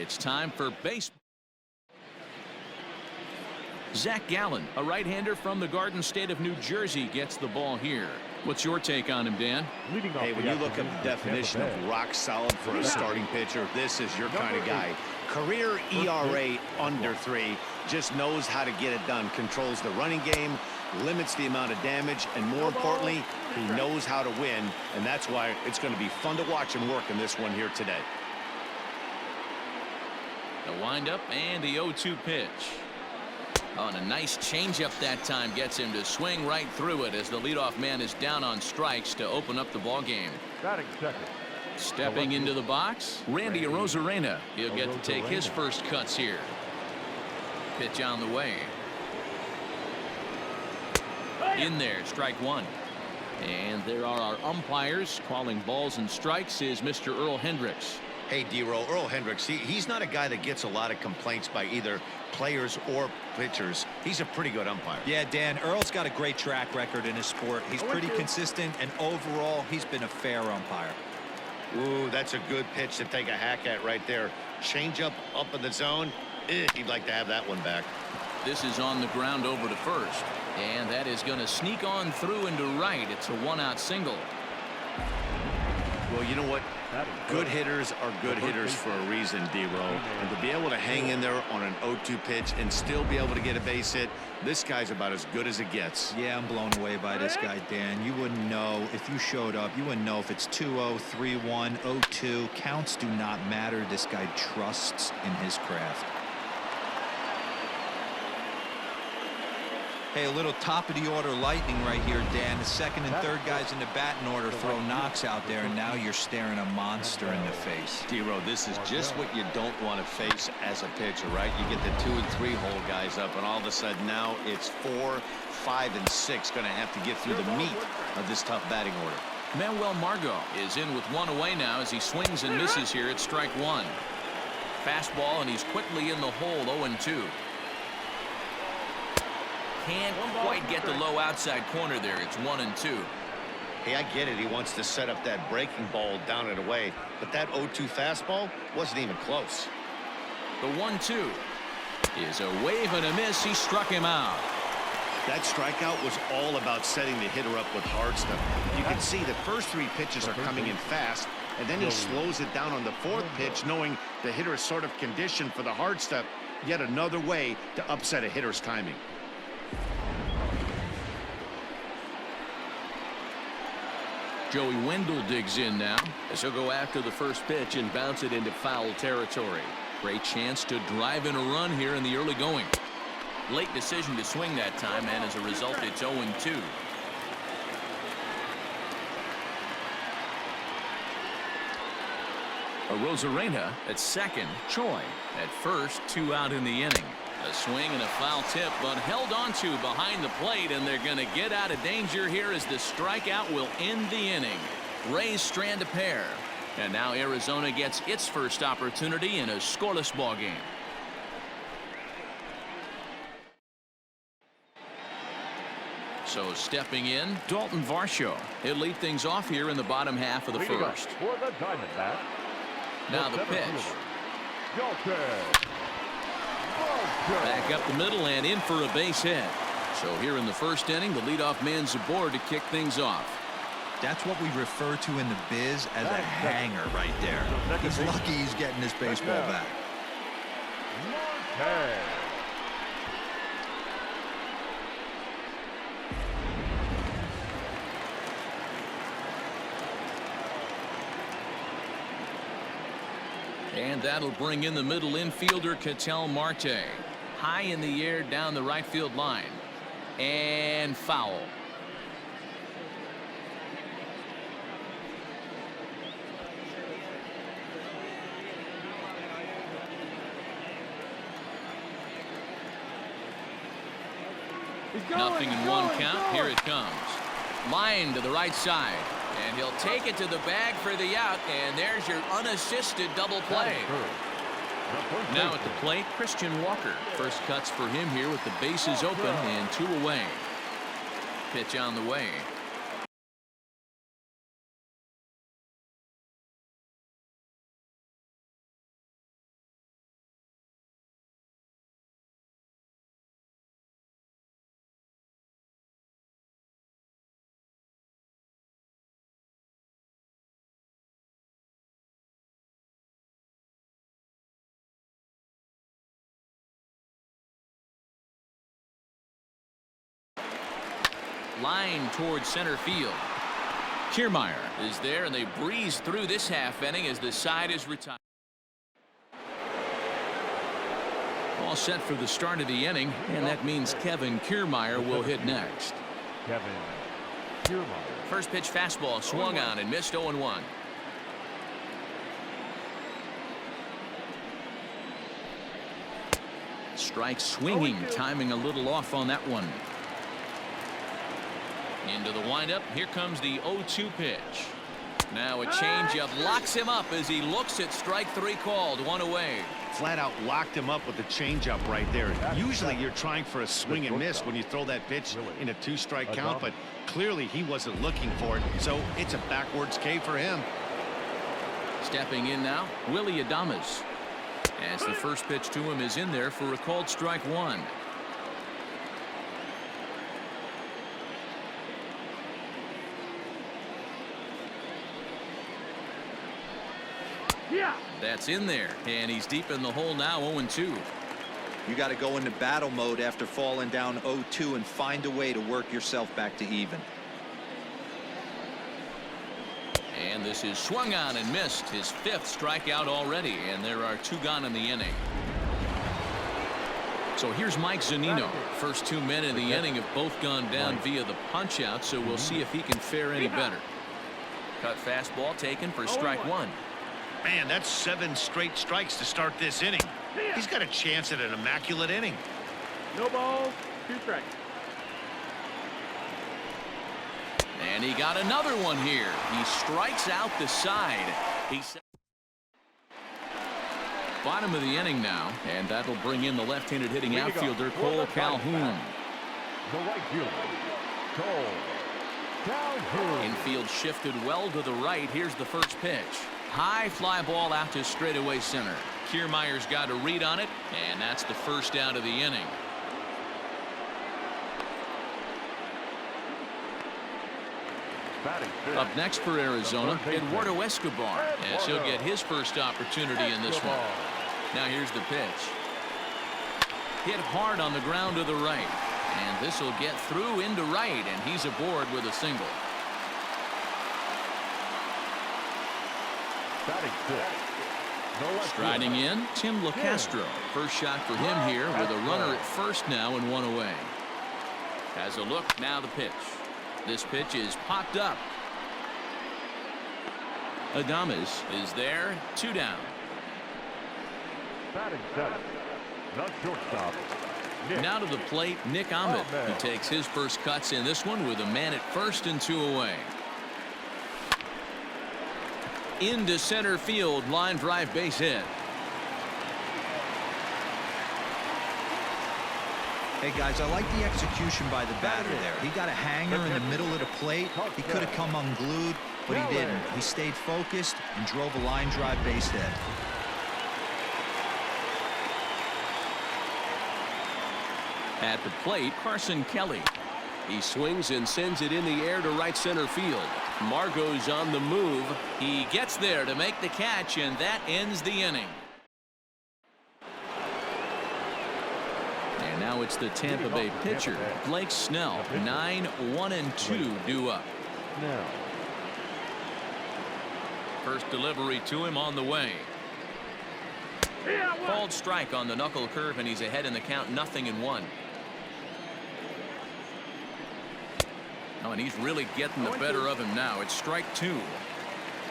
It's time for baseball. Zach Gallen, a right-hander from the Garden State of New Jersey, gets the ball here. What's your take on him, Dan? Hey, when you look at the definition of rock solid for a starting pitcher, this is your kind of guy. Career ERA under 3, just knows how to get it done, controls the running game, limits the amount of damage, and more importantly, he knows how to win, and that's why it's going to be fun to watch him work in this one here today. The windup and the 0-2 pitch. Oh, and a nice changeup that time gets him to swing right through it as the leadoff man is down on strikes to open up the ball game. Stepping into the box, Randy Arozarena. He'll get to take his first cuts here. Pitch on the way. In there, strike one. And there are our umpires. Calling balls and strikes is Mr. Earl Hendricks. Hey, D-Row, Earl Hendricks, he's not a guy that gets a lot of complaints by either players or pitchers. He's a pretty good umpire. Yeah, Dan, Earl's got a great track record in his sport. He's pretty consistent, and overall, he's been a fair umpire. Ooh, that's a good pitch to take a hack at right there. Changeup up in the zone. He'd like to have that one back. This is on the ground over to first. And that is going to sneak on through into right. It's a 1-out single. Well, you know what? Good hitters are good hitters for a reason, D-Row. And to be able to hang in there on an 0-2 pitch and still be able to get a base hit, this guy's about as good as it gets. Yeah, I'm blown away by this guy, Dan. You wouldn't know if you showed up. You wouldn't know if it's 2-0, 3-1, 0-2. Counts do not matter. This guy trusts in his craft. Hey, a little top-of-the-order lightning right here, Dan. The second and third guys in the batting order throw knocks out there, and now you're staring a monster in the face. D-Row, this is just what you don't want to face as a pitcher, right? You get the 2 and 3 hole guys up, and all of a sudden now it's 4, 5, and 6 going to have to get through the meat of this tough batting order. Manuel Margot is in with one away now as he swings and misses here at strike one. Fastball, and he's quickly in the hole, 0-2. Can't quite get the low outside corner there. It's 1-2. Hey, I get it. He wants to set up that breaking ball down and away, but that 0-2 fastball wasn't even close. The 1-2 is a wave and a miss. He struck him out. That strikeout was all about setting the hitter up with hard stuff. You can see the first 3 pitches are coming in fast, and then he slows it down on the 4th pitch, knowing the hitter is sort of conditioned for the hard stuff. Yet another way to upset a hitter's timing. Joey Wendell digs in now as he'll go after the first pitch and bounce it into foul territory. Great chance to drive in a run here in the early going. Late decision to swing that time, and as a result it's 0-2. Arozarena at second. Choi at first. 2 out in the inning. A swing and a foul tip, but held onto behind the plate, and they're going to get out of danger here as the strikeout will end the inning. Rays strand a pair, and now Arizona gets its first opportunity in a scoreless ball game. So stepping in, Dalton Varsho. He'll lead things off here in the bottom half of the first. For the Diamondbacks, now the pitch. Back up the middle and in for a base hit. So here in the first inning, the leadoff man's aboard to kick things off. That's what we refer to in the biz as a hanger right there. He's lucky he's getting this baseball back. And that'll bring in the middle infielder, Ketel Marte. High in the air down the right field line. And foul. Nothing in one count. Here it comes. Line to the right side. And he'll take it to the bag for the out, and there's your unassisted double play. Now at the plate, Christian Walker. First cuts for him here with the bases open and 2 away. Pitch on the way. line towards center field. Kiermaier is there, and they breeze through this half inning as the side is retired. All set for the start of the inning, and that means Kevin Kiermaier will hit next. Kevin Kiermaier. First pitch fastball swung on and missed. 0-1. Strike swinging, timing a little off on that one. Into the windup. Here comes the 0-2 pitch. Now a changeup locks him up as he looks at strike three called. One away. Flat out locked him up with the changeup right there. Usually you're trying for a swing and miss when you throw that pitch in a 2-strike count, but clearly he wasn't looking for it, so it's a backwards K for him. Stepping in now, Willie Adames. As the first pitch to him is in there for a called strike one. That's in there, and he's deep in the hole now. 0-2. You got to go into battle mode after falling down 0-2 and find a way to work yourself back to even. And this is swung on and missed. His 5th strikeout already, and there are 2 gone in the inning. So here's Mike Zunino. First 2 men in the inning have both gone down via the punch out, so we'll see if he can fare any better. Cut fastball taken for strike one. Man, that's 7 straight strikes to start this inning. He's got a chance at an immaculate inning. No balls, 2 strikes. And he got another one here. He strikes out the side. Bottom of the inning now, and that'll bring in the left-handed hitting outfielder Cole Calhoun. The right fielder, Cole Calhoun. Infield shifted well to the right. Here's the first pitch. High fly ball out to straightaway center. Kiermaier's got a read on it, and that's the first out of the inning. Up next for Arizona, Eduardo Escobar, as he'll get his first opportunity in this one. Now here's the pitch. Hit hard on the ground to the right, and this will get through into right, and he's aboard with a single. Striding in, Tim LeCastro. First shot for him here with a runner at first now and 1 away. Has a look, now the pitch. This pitch is popped up. Adames is there, 2 down. Batting 7th, the shortstop. Now to the plate, Nick Ahmed, who takes his first cuts in this one with a man at first and 2 away. Into center field, line drive base hit. Hey guys, I like the execution by the batter there. He got a hanger in the middle of the plate. He could have come unglued, but he didn't. He stayed focused and drove a line drive base hit. At the plate, Carson Kelly. He swings and sends it in the air to right center field. Margot's on the move. He gets there to make the catch, and that ends the inning. And now it's the Tampa Bay pitcher, Blake Snell. 9-1-2 due up. First delivery to him on the way. Called strike on the knuckle curve, and he's ahead in the count, 0-1. Oh, and he's really getting the better of him now. It's strike 2.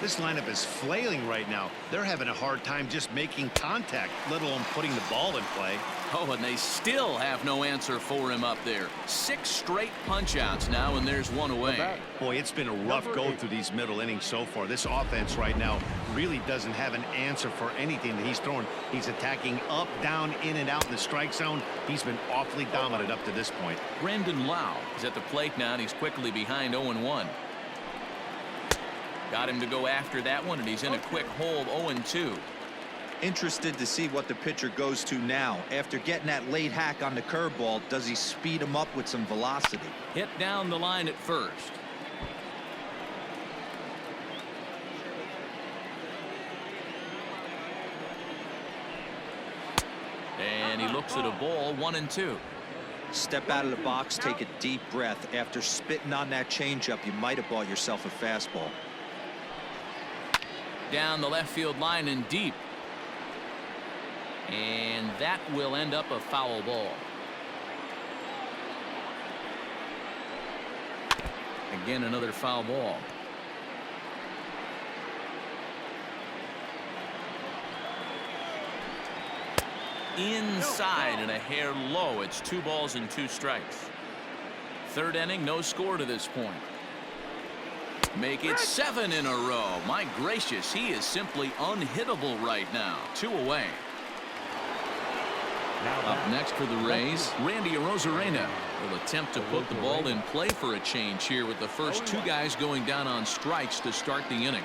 This lineup is flailing right now. They're having a hard time just making contact, let alone putting the ball in play. Oh, and they still have no answer for him up there. 6 straight punch-outs now, and there's 1 away. Boy, it's been a rough go through these middle innings so far. This offense right now really doesn't have an answer for anything that he's throwing. He's attacking up, down, in, and out in the strike zone. He's been awfully dominant up to this point. Brandon Lau is at the plate now, and he's quickly behind 0-1. Got him to go after that one, and he's in a quick hole, 0-2. Interested to see what the pitcher goes to now. After getting that late hack on the curveball, does he speed him up with some velocity? Hit down the line at first. And he looks at a ball, 1-2. Step out of the box, take a deep breath. After spitting on that changeup, you might have bought yourself a fastball. Down the left field line and deep. And that will end up a foul ball. Again, another foul ball. Inside and a hair low. It's 2 balls and 2 strikes. Third inning, no score to this point. Make it 7 in a row. My gracious, he is simply unhittable right now. 2 away. Up next for the Rays, Randy Arozarena will attempt to put the ball in play for a change here with the first 2 guys going down on strikes to start the inning.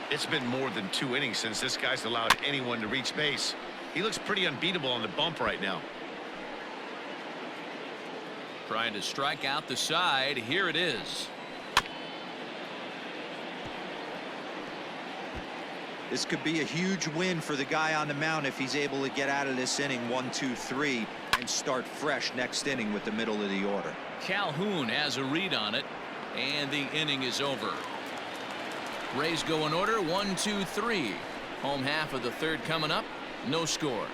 It's been more than 2 innings since this guy's allowed anyone to reach base. He looks pretty unbeatable on the bump right now. Trying to strike out the side. Here it is. This could be a huge win for the guy on the mound if he's able to get out of this inning 1, 2, 3 and start fresh next inning with the middle of the order. Calhoun has a read on it, and the inning is over. Rays go in order 1, 2, 3. Home half of the third coming up. No score.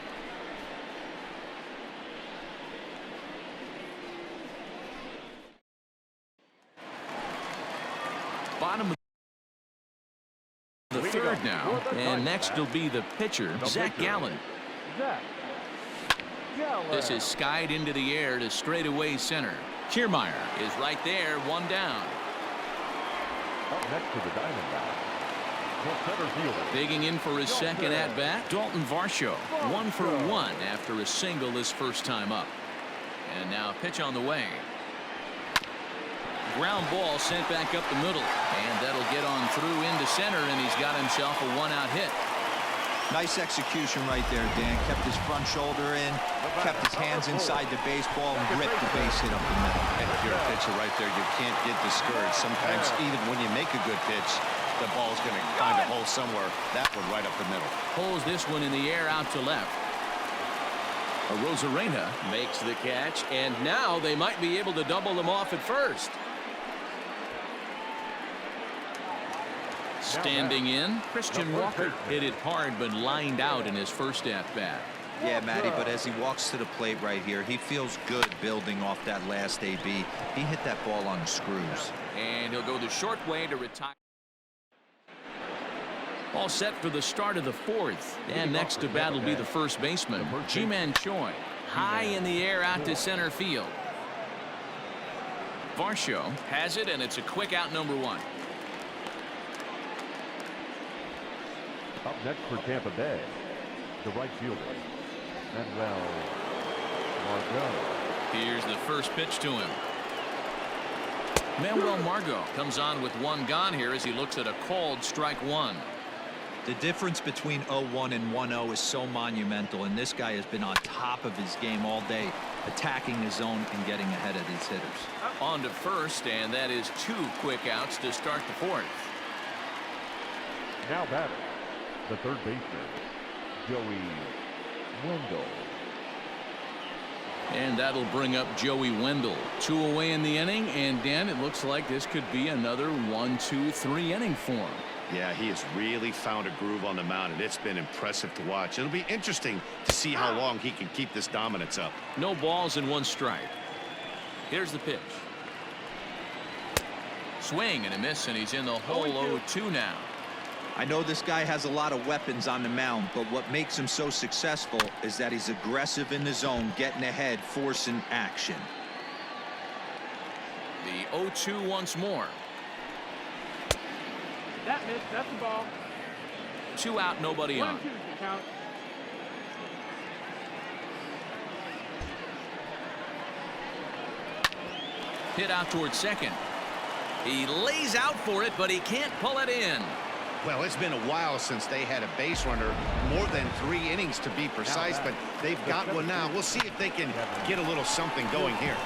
Bottom of the third now, and next will be the pitcher, Zach Gallen. This is skied into the air to straightaway center. Kiermaier is right there, 1 down. Up next to the Diamondbacks, the center fielder. Digging in for his second at bat, Dalton Varsho, 1 for 1 after a single his first time up. And now pitch on the way. Ground ball sent back up the middle, and that'll get on through into center, and he's got himself a 1-out hit. Nice execution right there, Dan. Kept his front shoulder in, kept his hands inside the baseball, and ripped the base hit up the middle. And if you're a pitcher right there, you can't get discouraged. Sometimes even when you make a good pitch, the ball's going to find a hole somewhere. That one right up the middle. Pulls this one in the air out to left. Arozarena makes the catch, and now they might be able to double them off at first. Standing in, Christian Walker hit it hard but lined out in his first at-bat. Yeah, Matty, but as he walks to the plate right here, he feels good building off that last AB. He hit that ball on the screws. And he'll go the short way to retire. All set for the start of the fourth. And next to bat will be the first baseman, Ji-Man Choi. High in the air out to center field. Varsho has it, and it's a quick out, number 1. Up next for Tampa Bay, the right fielder, Manuel Margot. Here's the first pitch to him. Manuel Margot comes on with 1 gone here as he looks at a called strike 1. The difference between 0-1 and 1-0 is so monumental, and this guy has been on top of his game all day, attacking his zone and getting ahead of his hitters. On to first, and that is 2 quick outs to start the fourth. Now batting, the third baseman, Joey Wendell. And that'll bring up Joey Wendell. 2 away in the inning, and Dan, it looks like this could be another 1, 2, 3 inning for him. Yeah, he has really found a groove on the mound, and it's been impressive to watch. It'll be interesting to see how long he can keep this dominance up. No balls and 1 strike. Here's the pitch. Swing and a miss, and he's in the hole 0-2 now. I know this guy has a lot of weapons on the mound, but what makes him so successful is that he's aggressive in the zone, getting ahead, forcing action. The 0-2 once more. That missed. That's the ball. 2 out, nobody on. 1-2 count. Hit out towards second. He lays out for it, but he can't pull it in. Well, it's been a while since they had a base runner, more than 3 innings to be precise, but they've got one now. We'll see if they can get a little something going here.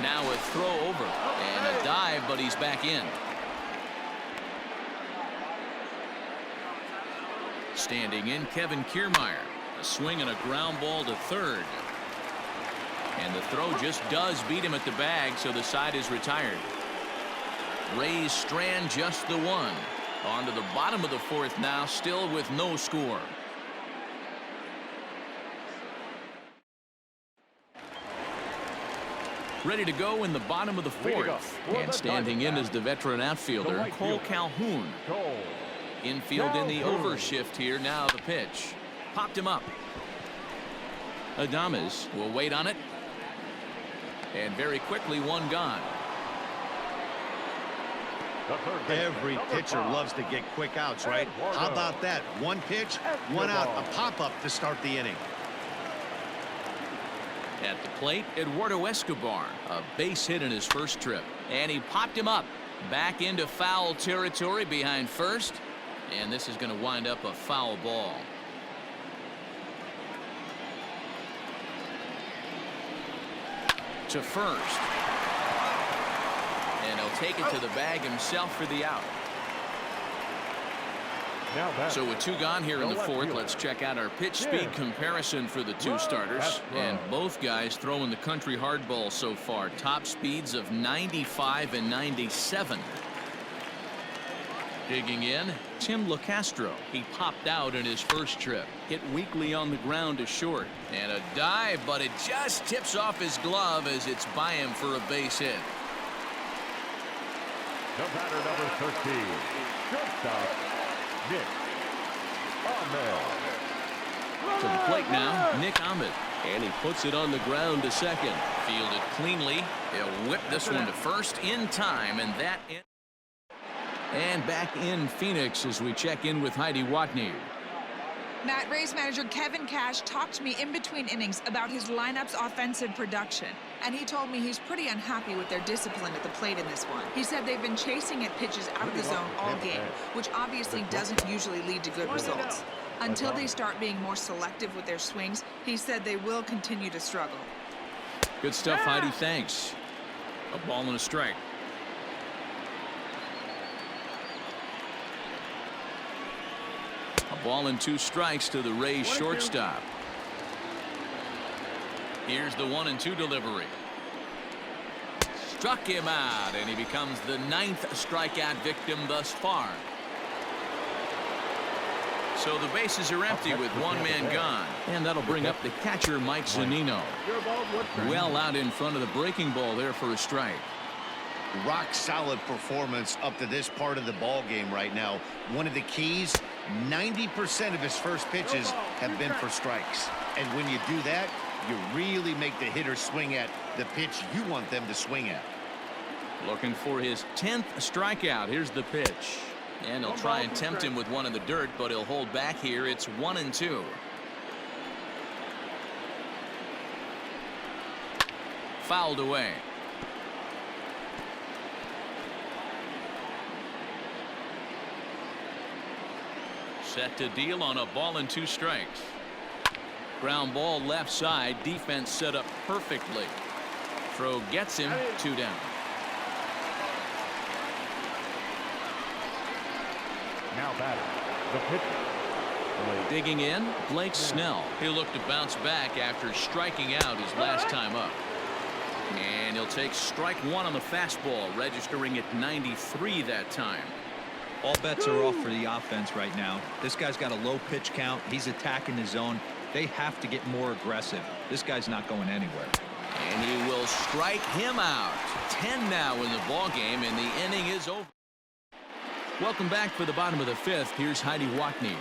Now a throw over and a dive, but he's back in. Standing in, Kevin Kiermaier. A swing and a ground ball to third. And the throw just does beat him at the bag, so the side is retired. Rays strand just the one. On to the bottom of the fourth now, still with no score. Ready to go in the bottom of the fourth. And standing in is the veteran outfielder, Cole Calhoun. Infield in the overshift here. Now the pitch. Popped him up. Adames will wait on it. And very quickly, one gone. Every pitcher loves to get quick outs, right? How about that? One pitch, one out, a pop-up to start the inning. At the plate, Eduardo Escobar, a base hit in his first trip. And he popped him up. Back into foul territory behind first. And this is going to wind up a foul ball. To first. And he'll take it to the bag himself for the out. So with two gone here in the fourth, let's check out our pitch speed comparison for the two starters. And both guys throwing the country hardball so far. Top speeds of 95 and 97. Digging in, Tim LaCastro. He popped out in his first trip. Hit weakly on the ground to short. And a dive, but it just tips off his glove as it's by him for a base hit. The batter, number 13, shortstop, Nick Ahmed. To the plate now, Nick Ahmed. And he puts it on the ground to second. Fielded cleanly. He'll whip this one to first in time, and that in. And back in Phoenix as we check in with Heidi Watney. Matt, Rays manager Kevin Cash talked to me in between innings about his lineup's offensive production, and he told me he's pretty unhappy with their discipline at the plate in this one. He said they've been chasing at pitches out of the zone all game, which obviously doesn't usually lead to good results. Until they start being more selective with their swings, he said they will continue to struggle. Good stuff, Heidi. Thanks. A ball and a strike. A ball and two strikes to the Rays shortstop. Here's the 1-2 delivery. Struck him out, and he becomes the 9th strikeout victim thus far. So the bases are empty with one man gone. And that'll bring up the catcher, Mike Zunino. Well out in front of the breaking ball there for a strike. Rock solid performance up to this part of the ball game right now. One of the keys, 90% of his first pitches have been for strikes. And when you do that, you really make the hitter swing at the pitch you want them to swing at. Looking for his 10th strikeout. Here's the pitch. And he'll try and tempt him with one in the dirt, but he'll hold back here. It's 1-2. Fouled away. Set to deal on a ball and two strikes. Ground ball left side. Defense set up perfectly. Throw gets him. 2 down. Now batting, the pitcher. Digging in, Blake Snell. He'll look to bounce back after striking out his last time up. And he'll take strike one on the fastball, registering at 93 that time. All bets are off for the offense right now. This guy's got a low pitch count. He's attacking the zone. They have to get more aggressive. This guy's not going anywhere. And he will strike him out. 10 now in the ball game, and the inning is over. Welcome back for the bottom of the fifth. Here's Heidi Watney.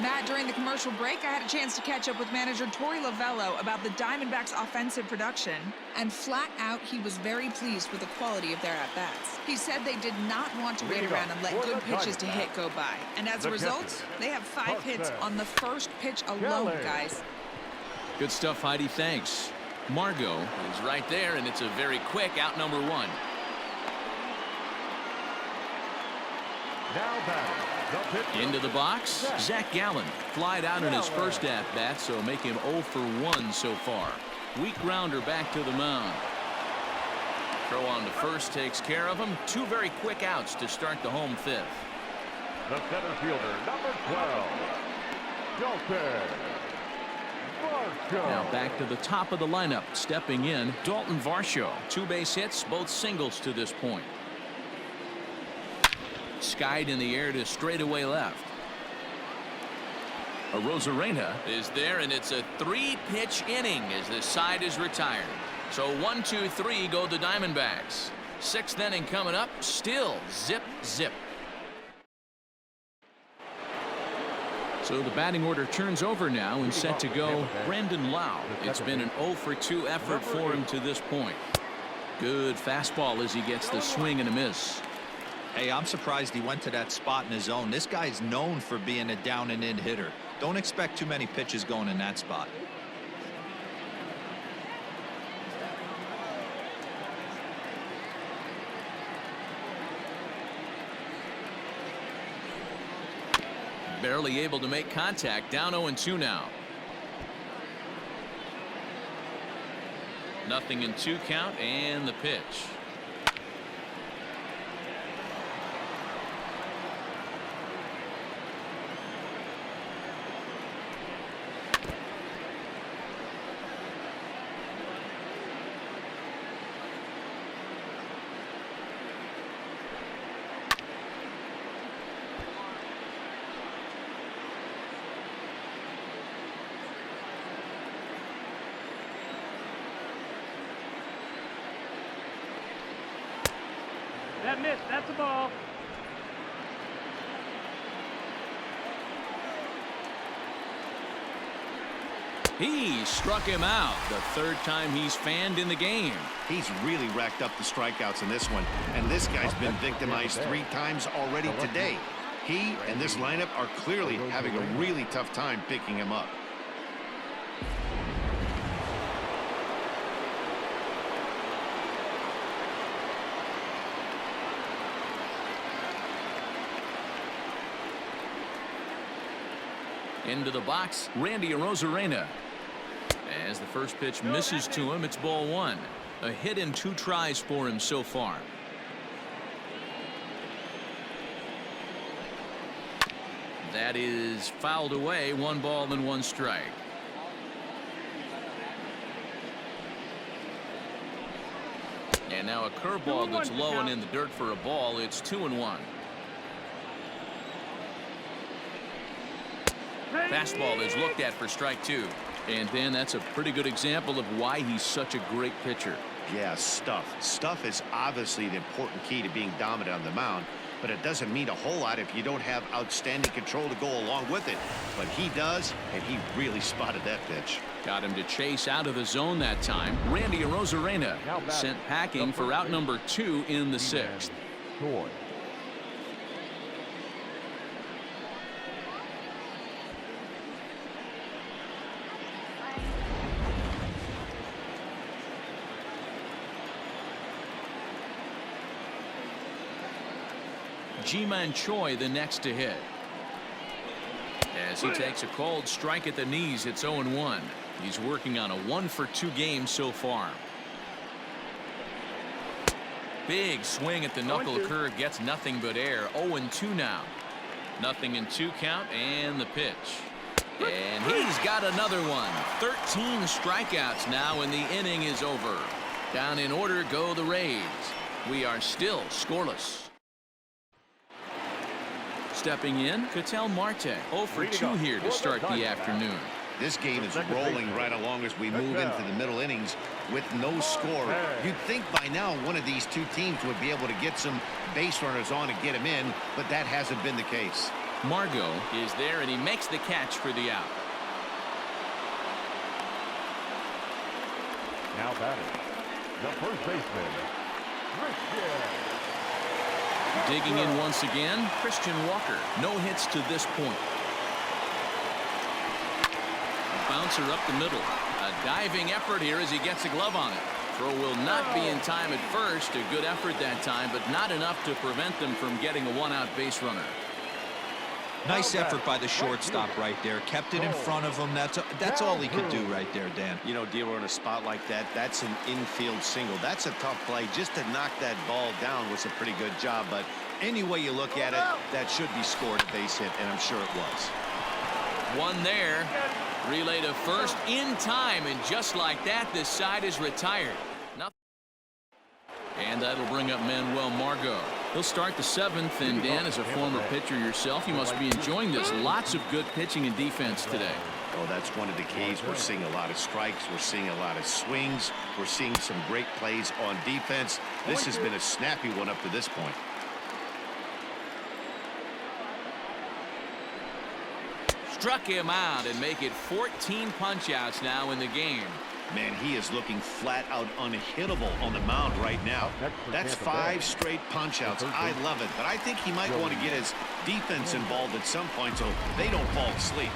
Matt, during the commercial break, I had a chance to catch up with manager Torey Lovello about the Diamondbacks' offensive production, and flat out, he was very pleased with the quality of their at-bats. He said they did not want to wait around and let good pitches to hit go by, and as a result, they have 5 hits on the first pitch alone, guys. Good stuff, Heidi. Thanks. Margot is right there, and it's a very quick out number 1. Now batting, the pitcher. Into the box, Zach Gallen. Flied out in his first at-bat, so make him 0 for 1 so far. Weak grounder back to the mound. Throw on to first takes care of him. Two very quick outs to start the home fifth. The center fielder, number 12, Dalton Varsho. Now back to the top of the lineup. Stepping in, Dalton Varsho. 2 base hits, both singles to this point. Skied in the air to straightaway left. Arozarena is there, and it's a 3-pitch inning as this side is retired. So 1, 2, 3 go the Diamondbacks. 6th inning coming up. Still zip, zip. So the batting order turns over now and set to go Brandon Lau. It's been an 0 for 2 effort for him to this point. Good fastball as he gets the swing and a miss. Hey, I'm surprised he went to that spot in his zone. This guy's known for being a down and in hitter. Don't expect too many pitches going in that spot. Barely able to make contact. Down 0-2 now. 0-2 count and the pitch. That missed. That's a ball. He struck him out. The 3rd time he's fanned in the game. He's really racked up the strikeouts in this one, and this guy's been victimized 3 times already today. He and this lineup are clearly having a really tough time picking him up. Into the box, Randy Arozarena. As the first pitch misses to him, it's ball 1. A hit in 2 tries for him so far. That is fouled away. 1 ball and 1 strike. And now a curveball that's low and in the dirt for a ball. It's 2-1. Fastball is looked at for strike 2. And then that's a pretty good example of why he's such a great pitcher. Yeah, stuff. Stuff is obviously the important key to being dominant on the mound, but it doesn't mean a whole lot if you don't have outstanding control to go along with it. But he does, and he really spotted that pitch. Got him to chase out of the zone that time. Randy Arozarena sent packing for out number 2 in the 6th. Ji-Man Choi the next to hit. As he takes a cold strike at the knees, it's 0-1. He's working on a 1 for 2 game so far. Big swing at the knuckle curve, gets nothing but air. 0-2 now. 0-2 count and the pitch. And he's got another one. 13 strikeouts now and the inning is over. Down in order go the Rays. We are still scoreless. Stepping in, Ketel Marte. 0 for 2 here to start the afternoon. This game is rolling right along as we move into the middle innings with no score. You'd think by now one of these 2 teams would be able to get some base runners on and get them in, but that hasn't been the case. Margot is there, and he makes the catch for the out. Now batting, the first baseman, Christian. Digging in once again, Christian Walker. No hits to this point. Bouncer up the middle. A diving effort here as he gets a glove on it. Throw will not be in time at first. A good effort that time, but not enough to prevent them from getting a 1-out base runner. Nice effort by the shortstop right there. Kept it in front of him. That's all he could do right there, Dan. You know, Dero, in a spot like that, that's an infield single. That's a tough play. Just to knock that ball down was a pretty good job. But any way you look at it, that should be scored a base hit, and I'm sure it was. One there. Relay to first in time, and just like that, this side is retired. And that'll bring up Manuel Margot. He'll start the 7th, and Dan, as a former pitcher yourself, you must be enjoying this. Lots of good pitching and defense today. Oh, that's one of the keys. We're seeing a lot of strikes. We're seeing a lot of swings. We're seeing some great plays on defense. This has been a snappy one up to this point. Struck him out and make it 14 punch-outs now in the game. Man, he is looking flat out unhittable on the mound right now. That's 5 straight punch-outs. I love it, but I think he might want to get his defense involved at some point so they don't fall asleep.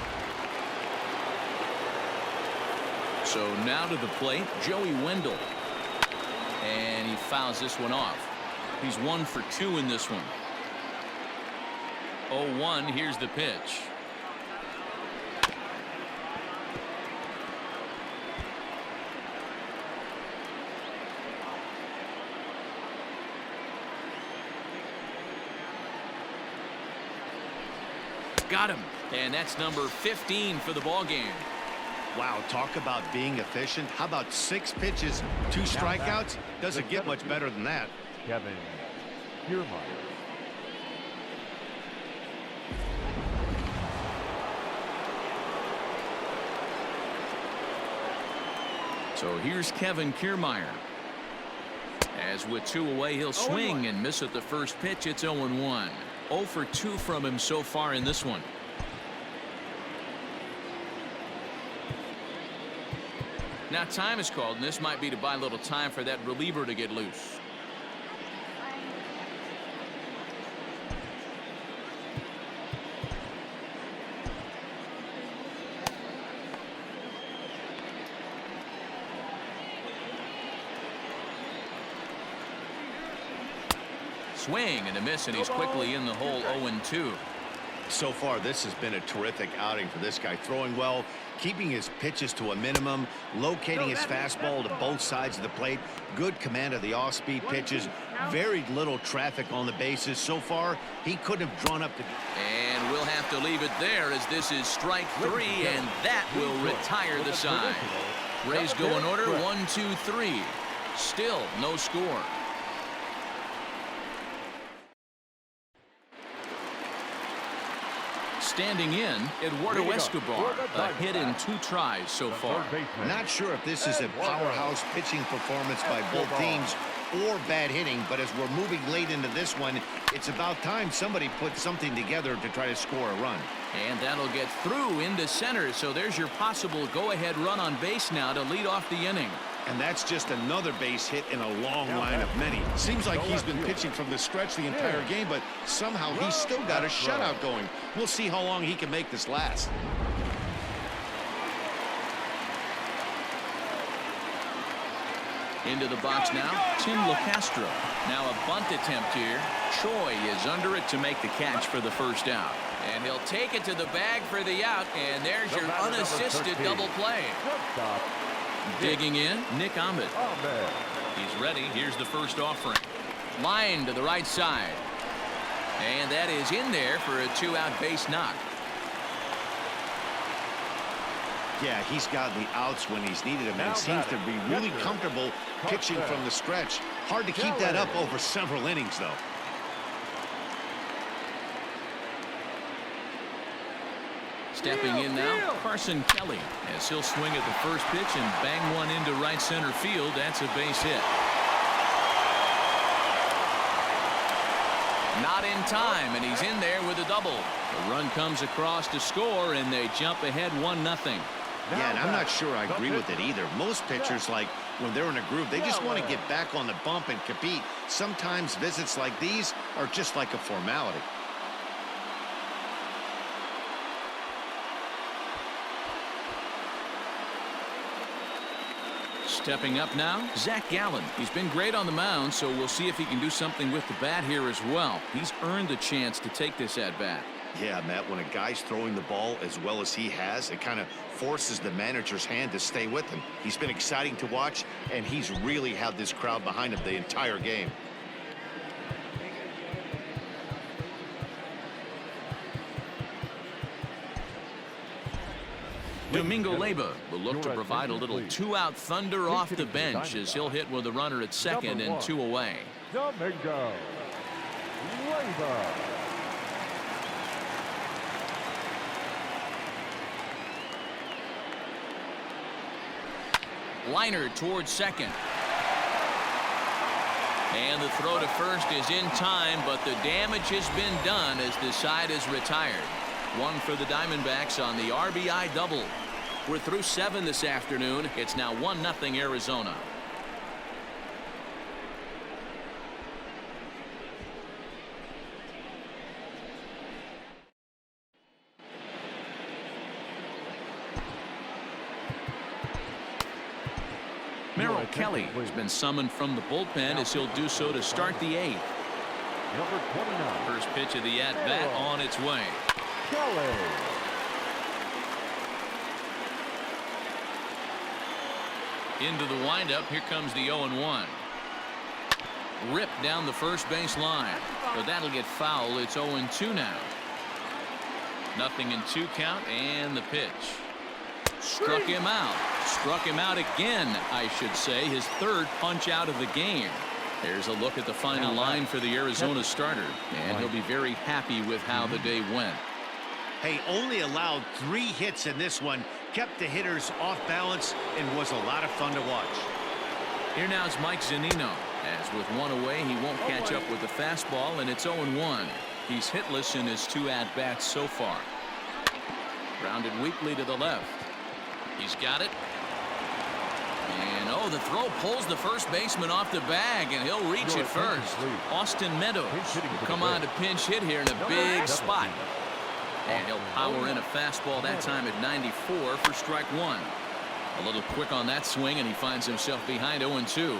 So now to the plate, Joey Wendell. And he fouls this one off. He's 1 for 2 in this one. 0-1, here's the pitch. Got him, and that's number 15 for the ball game. Wow, talk about being efficient. How about 6 pitches, 2 strikeouts? Doesn't get much better than that. Kevin Kiermaier. So here's Kevin Kiermaier. As with 2 away, he'll swing and miss at the first pitch. It's 0-1. 0 for 2 from him so far in this one. Now time is called, and this might be to buy a little time for that reliever to get loose. Swing and a miss, and he's quickly in the hole. 0-2. So far, this has been a terrific outing for this guy. Throwing well, keeping his pitches to a minimum, locating his fastball to both sides of the plate, good command of the off-speed pitches, very little traffic on the bases. So far, he couldn't have drawn up the... And we'll have to leave it there, as this is strike 3, and that will retire the side. Rays go in order, 1, 2, 3. Still no score. Standing in, Eduardo Escobar, a hit in 2 tries so far. Not sure if this is a powerhouse pitching performance by both teams or bad hitting, but as we're moving late into this one, it's about time somebody put something together to try to score a run. And that'll get through into center, so there's your possible go-ahead run on base now to lead off the inning. And that's just another base hit in a long line of many. Seems like he's been pitching from the stretch the entire game, but somehow he's still got a shutout going. We'll see how long he can make this last. Into the box now, Tim LeCastro. Now a bunt attempt here. Choi is under it to make the catch for the first out. And he'll take it to the bag for the out, and there's your unassisted double play. Digging in, Nick Ahmed. He's ready. Here's the first offering. Line to the right side. And that is in there for a 2-out base knock. Yeah, he's gotten the outs when he's needed them and seems to be really comfortable pitching from the stretch. Hard to keep that up over several innings, though. Stepping in now, Carson Kelly, as he'll swing at the first pitch and bang one into right center field. That's a base hit. Not in time, and he's in there with a double. The run comes across to score, and they jump ahead 1-0. Yeah, and I'm not sure I agree with it either. Most pitchers, like when they're in a groove, they just want to get back on the bump and compete. Sometimes visits like these are just like a formality. Stepping up now, Zach Gallen. He's been great on the mound, so we'll see if he can do something with the bat here as well. He's earned the chance to take this at bat. Yeah, Matt, when a guy's throwing the ball as well as he has, it kind of forces the manager's hand to stay with him. He's been exciting to watch, and he's really had this crowd behind him the entire game. Domingo Leyba will look to provide a little two-out thunder off the bench as he'll hit with a runner at second and 2 away. Domingo Leyba. Liner towards second. And the throw to first is in time, but the damage has been done as the side is retired. One for the Diamondbacks on the RBI double. We're through 7 this afternoon. It's now 1-0 Arizona. Merrill Kelly has been summoned from the bullpen as he'll do so to start the 8th. Number 29. First pitch of the at-bat on its way. Kelly. Into the windup. Here comes the 0-1. Ripped down the first base line. But that'll get foul. It's 0-2 now. 0-2 count, and the pitch. Struck him out. Struck him out again, I should say. His 3rd punch out of the game. There's a look at the final line for the Arizona starter, and he'll be very happy with how the day went. Hey, only allowed 3 hits in this one, kept the hitters off balance, and was a lot of fun to watch. Here now is Mike Zunino. As with 1 away, he won't catch up with the fastball, and it's 0-1. He's hitless in his 2 at-bats so far. Grounded weakly to the left. He's got it. And the throw pulls the first baseman off the bag, and he'll reach it first. Austin Meadows will come on to pinch hit here in a big spot. And he'll power in a fastball that time at 94 for strike 1. A little quick on that swing, and he finds himself behind 0-2.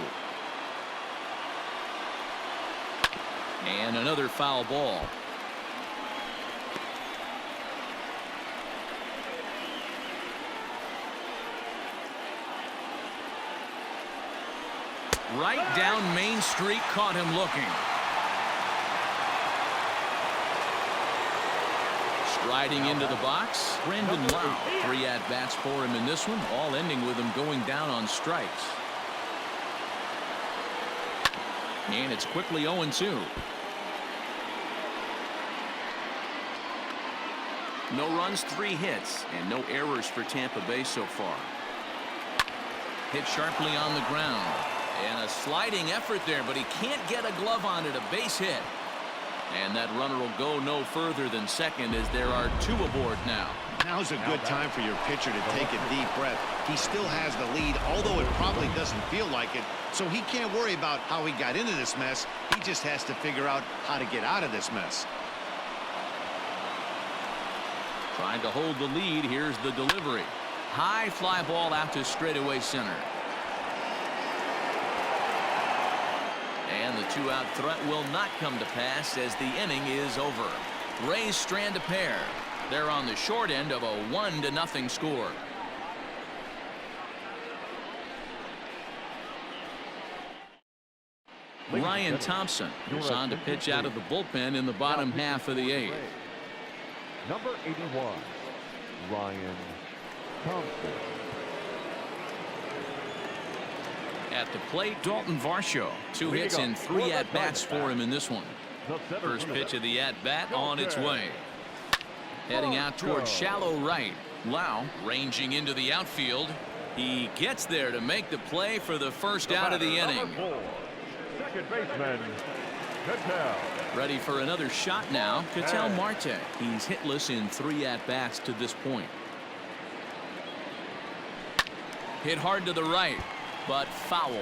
And another foul ball. Right down Main Street, caught him looking. Striding into the box, Brandon Lau. 3 at-bats for him in this one, all ending with him going down on strikes. And it's quickly 0-2. No runs, 3 hits, and no errors for Tampa Bay so far. Hit sharply on the ground. And a sliding effort there, but he can't get a glove on it. A base hit. And that runner will go no further than second as there are 2 aboard now. Now's a good time for your pitcher to take a deep breath. He still has the lead, although it probably doesn't feel like it. So he can't worry about how he got into this mess. He just has to figure out how to get out of this mess. Trying to hold the lead. Here's the delivery. High fly ball out to straightaway center. And the 2-out threat will not come to pass as the inning is over. Rays strand a pair. They're on the short end of a 1-0 score. Ryan Thompson goes on to pitch out of the bullpen in the bottom half of the 8th. Number 81, Ryan Thompson. At the plate, Dalton Varsho. 2 hits and 3 at-bats for him in this one. First pitch of the at-bat on its way. Heading out towards shallow right. Lau ranging into the outfield. He gets there to make the play for the first out of the inning. Second baseman, Ketel. Ready for another shot now. Ketel Marte. He's hitless in 3 at-bats to this point. Hit hard to the right, but foul.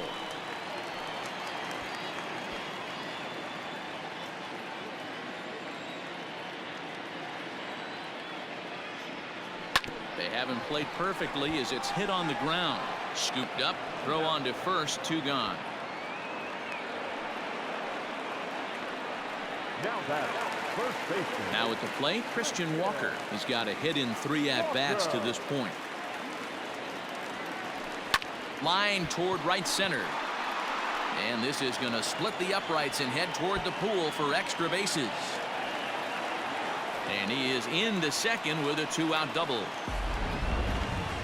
They haven't played perfectly as it's hit on the ground. Scooped up, throw on to first, 2 gone. Now that First baseman. Now at the plate, Christian Walker. He's got a hit in 3 at-bats to this point. Line toward right center. And this is going to split the uprights and head toward the pool for extra bases. And he is into second with a 2-out double.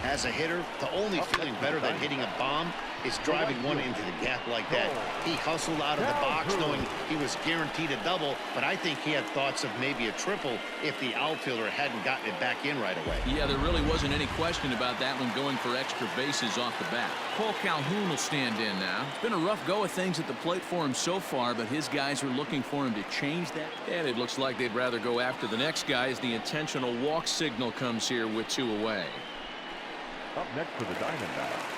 As a hitter, the only feeling better than hitting a bomb is driving one into the gap like that. He hustled out of the box knowing he was guaranteed a double, but I think he had thoughts of maybe a triple if the outfielder hadn't gotten it back in right away. Yeah, there really wasn't any question about that one going for extra bases off the bat. Cole Calhoun will stand in now. It's been a rough go of things at the plate for him so far, but his guys are looking for him to change that. And it looks like they'd rather go after the next guy as the intentional walk signal comes here with 2 away. Up next for the Diamondbacks.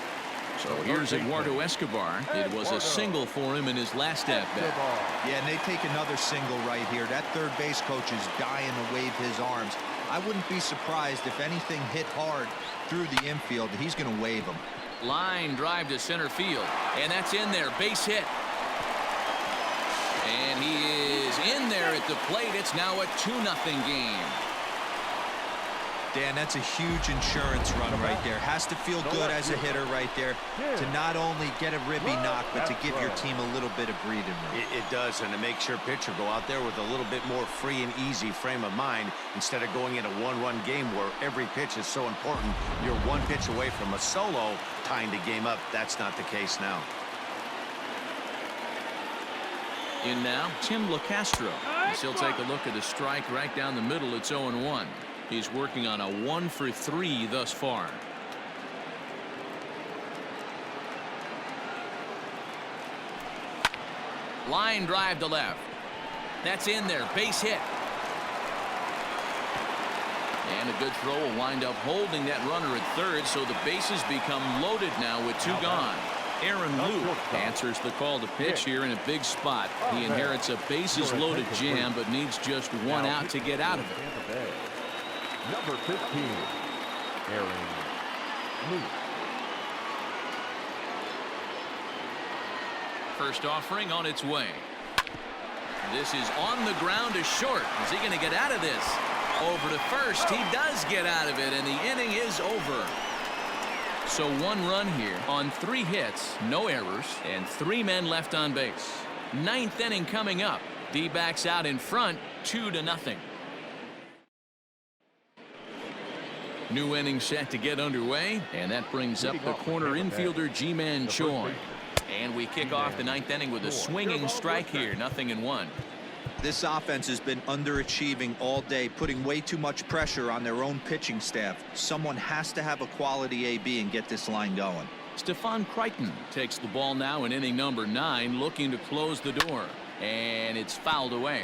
So here's Eduardo Escobar. It was a single for him in his last at-bat. Yeah, and they take another single right here. That third base coach is dying to wave his arms. I wouldn't be surprised if anything hit hard through the infield. He's going to wave them. Line drive to center field, and that's in there. Base hit. And he is in there at the plate. It's now a 2-0 game. Dan, that's a huge insurance run right there. Has to feel good as a hitter right there to not only get a ribby knock, but to give your team a little bit of breathing room. It does, and to make sure pitcher go out there with a little bit more free and easy frame of mind instead of going in a one-run game where every pitch is so important. You're one pitch away from a solo tying the game up. That's not the case now. In now, Tim LaCastro. He'll take a look at the strike right down the middle. It's 0-1. He's working on a 1-for-3 thus far. Line drive to left. That's in there. Base hit. And a good throw will wind up holding that runner at third, so the bases become loaded now with 2 gone. Aaron Luke answers the call to pitch here in a big spot. He inherits a bases-loaded jam, but needs just 1 out to get out of it. Number 15, Aaron Luke. First offering on its way. This is on the ground to short. Is he going to get out of this? Over to first. He does get out of it, and the inning is over. So 1 run here on 3 hits, no errors, and 3 men left on base. 9th inning coming up. D-backs out in front, 2-0. New inning set to get underway, and that brings up the corner infielder G-Man Choi. And we kick off the 9th inning with a swinging strike here, 0-1. This offense has been underachieving all day, putting way too much pressure on their own pitching staff. Someone has to have a quality AB and get this line going. Stephon Crichton takes the ball now in inning number 9, looking to close the door. And it's fouled away.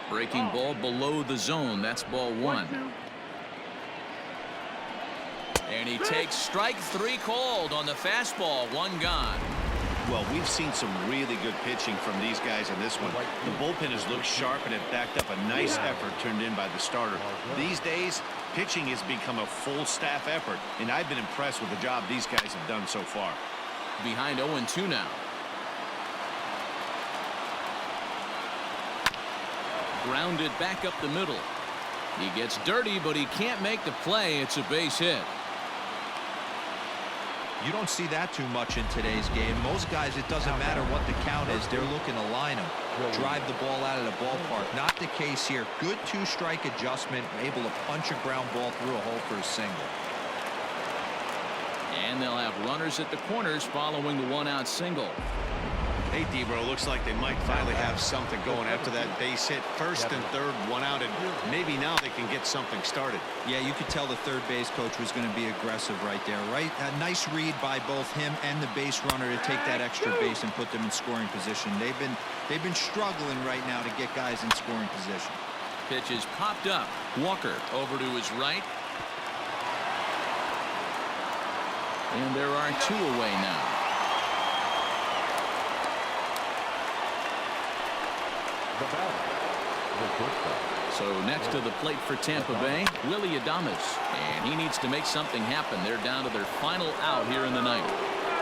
Breaking ball below the zone. That's ball 1. And he takes strike 3 called on the fastball. 1 gone. Well, we've seen some really good pitching from these guys in this one. The bullpen has looked sharp and it backed up a nice effort turned in by the starter. These days, pitching has become a full staff effort, and I've been impressed with the job these guys have done so far. Behind 0-2 now. Grounded back up the middle. He gets dirty, but he can't make the play. It's a base hit. You don't see that too much in today's game. Most guys, it doesn't matter what the count is. They're looking to line them, drive the ball out of the ballpark. Not the case here. Good 2-strike adjustment, able to punch a ground ball through a hole for a single. And they'll have runners at the corners following the 1-out single. Hey, Debro, looks like they might finally have something going after that base hit. First and third, 1 out, and maybe now they can get something started. Yeah, you could tell the third base coach was going to be aggressive right there, right? A nice read by both him and the base runner to take that extra base and put them in scoring position. They've been struggling right now to get guys in scoring position. Pitch is popped up. Walker over to his right. And there are 2 away now. So next to the plate for Tampa Bay, Willie Adames, and he needs to make something happen. They're down to their final out here in the 9th.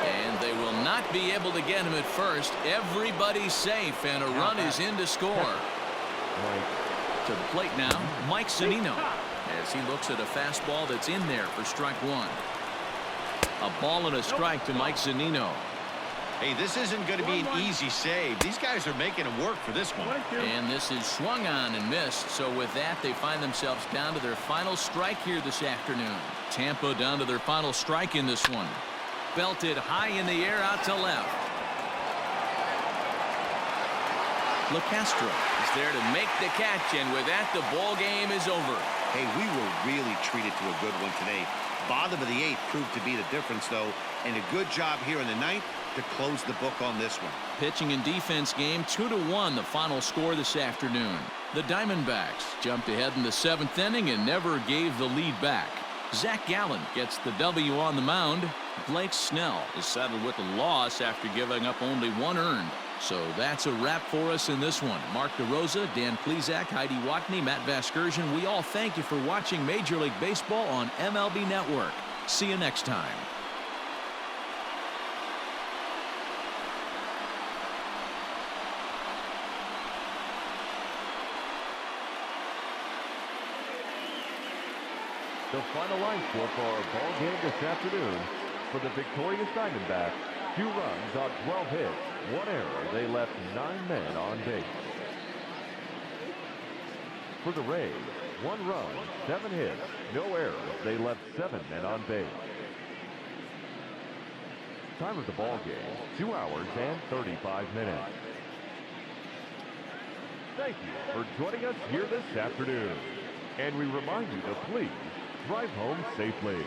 And And they will not be able to get him at first. Everybody's safe, and a run is in to score. To the plate now, Mike Zunino, as he looks at a fastball that's in there for strike one. A ball and a strike to Mike Zunino. Hey, this isn't going to be an easy save. These guys are making him work for this one. And this is swung on and missed. So with that, they find themselves down to their final strike here this afternoon. Tampa down to their final strike in this one. Belted high in the air out to left. LeCastro is there to make the catch, and with that, the ball game is over. Hey, we were really treated to a good one today. Bottom of the eighth proved to be the difference, though, and a good job here in the ninth to close the book on this one. Pitching and defense game 2-1, the final score this afternoon. The Diamondbacks jumped ahead in the seventh inning and never gave the lead back. Zach Gallen gets the W on the mound. Blake Snell is settled with a loss after giving up only one earned. So that's a wrap for us in this one. Mark DeRosa, Dan Plesac, Heidi Watney, Matt Vasgersian, we all thank you for watching Major League Baseball on MLB Network. See you next time. The final line score for our ball game this afternoon. For the victorious Diamondbacks, 2 runs on 12 hits, 1 error. They left 9 men on base. For the Rays, 1 run, 7 hits, no errors. They left 7 men on base. Time of the ball game, 2 hours and 35 minutes. Thank you for joining us here this afternoon. And we remind you to please drive home safely.